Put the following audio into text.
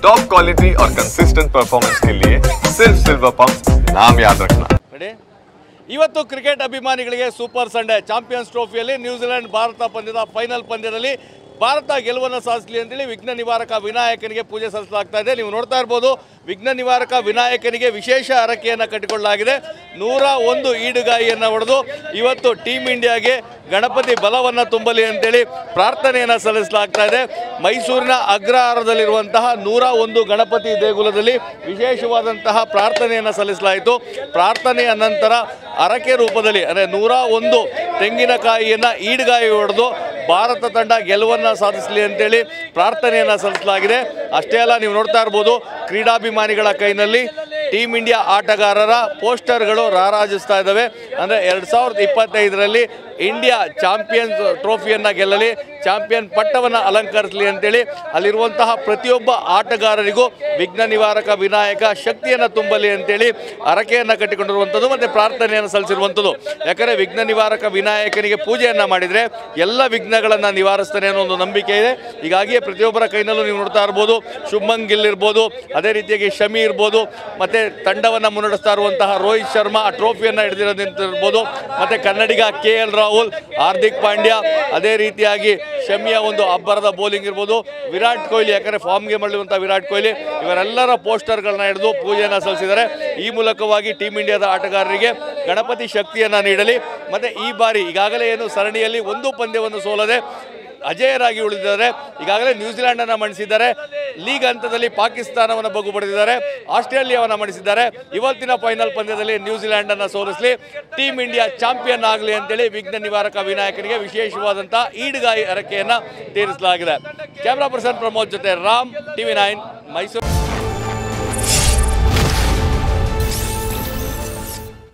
Top quality और consistent performance के लिए सिर्फ सिल्वर पंप नाम याद रखना। ಇವತ್ತು ಕ್ರಿಕೆಟ್ ಅಭಿಮಾನಿಗಳಿಗೆ ಸೂಪರ್ ಸಂಡೇ ಚಾಂಪಿಯನ್ಸ್ ಟ್ರೋಫಿಯಲ್ಲಿ ನ್ಯೂಜಿಲೆಂಡ್ ಭಾರತ ಪಂದ್ಯದ ಫೈನಲ್ ಪಂದ್ಯದಲ್ಲಿ ಭಾರತ ಗೆಲುವನ್ನು ಸಾಧಿಸಲಿ ಅಂತೇಳಿ ವಿಘ್ನ ನಿವಾರಕ ವಿನಾಯಕನಿಗೆ ಪೂಜೆ ಸಲ್ಲಿಸಲಾಗ್ತಾ ಇದೆ. ನೀವು ನೋಡ್ತಾ ಇರ್ಬೋದು, ವಿಘ್ನ ನಿವಾರಕ ವಿನಾಯಕನಿಗೆ ವಿಶೇಷ ಹರಕೆಯನ್ನು ಕಟ್ಟಿಕೊಳ್ಳಲಾಗಿದೆ. 101 ಈಡುಗಾಯಿಯನ್ನು ಹೊಡೆದು ಇವತ್ತು ಟೀಮ್ ಇಂಡಿಯಾಗೆ ಗಣಪತಿ ಬಲವನ್ನು ತುಂಬಲಿ ಅಂತೇಳಿ ಪ್ರಾರ್ಥನೆಯನ್ನು ಸಲ್ಲಿಸಲಾಗ್ತಾ ಇದೆ. ಮೈಸೂರಿನ ಅಗ್ರಹಾರದಲ್ಲಿರುವಂತಹ 101 ಗಣಪತಿ ದೇಗುಲದಲ್ಲಿ ವಿಶೇಷವಾದಂತಹ ಪ್ರಾರ್ಥನೆಯನ್ನು ಸಲ್ಲಿಸಲಾಯಿತು. ಪ್ರಾರ್ಥನೆಯ ನಂತರ ಹರಕೆ ರೂಪದಲ್ಲಿ ಅಂದರೆ 101 ತೆಂಗಿನಕಾಯಿಯನ್ನು ಈಡುಗಾಯಿ ಹೊಡೆದು ಭಾರತ ತಂಡ ಗೆಲುವನ್ನು ಸಾಧಿಸಲಿ ಅಂತೇಳಿ ಪ್ರಾರ್ಥನೆಯನ್ನು ಸಲ್ಲಿಸಲಾಗಿದೆ. ಅಷ್ಟೇ ಅಲ್ಲ, ನೀವು ನೋಡ್ತಾ ಇರ್ಬೋದು, ಕ್ರೀಡಾಭಿಮಾನಿಗಳ ಕೈನಲ್ಲಿ ಟೀಮ್ ಇಂಡಿಯಾ ಆಟಗಾರರ ಪೋಸ್ಟರ್ಗಳು ರಾರಾಜಿಸ್ತಾ ಇದ್ದಾವೆ. ಅಂದರೆ 2025ರಲ್ಲಿ ಇಂಡಿಯಾ ಚಾಂಪಿಯನ್ಸ್ ಟ್ರೋಫಿಯನ್ನು ಗೆಲ್ಲಲಿ, ಚಾಂಪಿಯನ್ ಪಟ್ಟವನ್ನು ಅಲಂಕರಿಸಲಿ ಅಂತೇಳಿ ಅಲ್ಲಿರುವಂತಹ ಪ್ರತಿಯೊಬ್ಬ ಆಟಗಾರರಿಗೂ ವಿಘ್ನ ನಿವಾರಕ ವಿನಾಯಕ ಶಕ್ತಿಯನ್ನು ತುಂಬಲಿ ಅಂತೇಳಿ ಹರಕೆಯನ್ನು ಕಟ್ಟಿಕೊಂಡಿರುವಂಥದ್ದು ಮತ್ತು ಪ್ರಾರ್ಥನೆಯನ್ನು ಸಲ್ಲಿಸಿರುವಂಥದ್ದು. ಯಾಕಂದರೆ ವಿಘ್ನ ನಿವಾರಕ ವಿನಾಯಕನಿಗೆ ಪೂಜೆಯನ್ನು ಮಾಡಿದರೆ ಎಲ್ಲ ವಿಘ್ನಗಳನ್ನು ನಿವಾರಿಸ್ತಾನೆ ಅನ್ನೋ ಒಂದು ನಂಬಿಕೆ ಇದೆ. ಹೀಗಾಗಿ ಪ್ರತಿಯೊಬ್ಬರ ಕೈನಲ್ಲೂ ನೀವು ನೋಡ್ತಾ ಇರ್ಬೋದು, ಶುಭ್ಮನ್ ಗಿಲ್ ಇರ್ಬೋದು, ಅದೇ ರೀತಿಯಾಗಿ ಶಮಿ ಇರ್ಬೋದು, ಮತ್ತು ತಂಡವನ್ನು ಮುನ್ನಡೆಸ್ತಾ ಇರುವಂತಹ ರೋಹಿತ್ ಶರ್ಮಾ ಆ ಟ್ರೋಫಿಯನ್ನು ಹಿಡಿದಿರೋದಿರ್ಬೋದು, ಮತ್ತು ಕನ್ನಡಿಗ KL ರಾಹುಲ್, ಹಾರ್ದಿಕ್ ಪಾಂಡ್ಯ, ಅದೇ ರೀತಿಯಾಗಿ ಶಮಿಯ ಒಂದು ಅಬ್ಬರದ ಬೌಲಿಂಗ್ ಇರ್ಬೋದು, ವಿರಾಟ್ ಕೊಹ್ಲಿ, ಯಾಕಂದರೆ ಫಾರ್ಮ್ಗೆ ಮರಳುವಂಥ ವಿರಾಟ್ ಕೊಹ್ಲಿ, ಇವರೆಲ್ಲರ ಪೋಸ್ಟರ್ಗಳನ್ನ ಹಿಡಿದು ಪೂಜೆಯನ್ನು ಸಲ್ಲಿಸಿದ್ದಾರೆ. ಈ ಮೂಲಕವಾಗಿ ಟೀಮ್ ಇಂಡಿಯಾದ ಆಟಗಾರರಿಗೆ ಗಣಪತಿ ಶಕ್ತಿಯನ್ನು ನೀಡಲಿ. ಮತ್ತು ಈ ಬಾರಿ ಈಗಾಗಲೇ ಏನು ಸರಣಿಯಲ್ಲಿ ಒಂದು ಪಂದ್ಯವನ್ನು ಸೋಲದೆ ಅಜೇಯರಾಗಿ ಉಳಿದಿದ್ದಾರೆ. ಈಗಾಗಲೇ ನ್ಯೂಜಿಲೆಂಡನ್ನು ಮಣಿಸಿದ್ದಾರೆ, ಲೀಗ್ ಹಂತದಲ್ಲಿ ಪಾಕಿಸ್ತಾನವನ್ನು ಬಗ್ಗು ಪಡೆದಿದ್ದಾರೆ, ಆಸ್ಟ್ರೇಲಿಯಾವನ್ನು ಮಣಿಸಿದ್ದಾರೆ. ಇವತ್ತಿನ ಫೈನಲ್ ಪಂದ್ಯದಲ್ಲಿ ನ್ಯೂಜಿಲೆಂಡನ್ನು ಸೋಲಿಸಲಿ, ಟೀಮ್ ಇಂಡಿಯಾ ಚಾಂಪಿಯನ್ ಆಗಲಿ ಅಂತೇಳಿ ವಿಘ್ನ ನಿವಾರಕ ವಿನಾಯಕನಿಗೆ ವಿಶೇಷವಾದಂಥ ಈಡುಗಾಯಿ ಹರಕೆಯನ್ನು ತೀರಿಸಲಾಗಿದೆ. ಕ್ಯಾಮ್ರಾ ಪರ್ಸನ್ ಪ್ರಮೋದ್ ಜೊತೆ ರಾಮ್, TV9 ಮೈಸೂರು.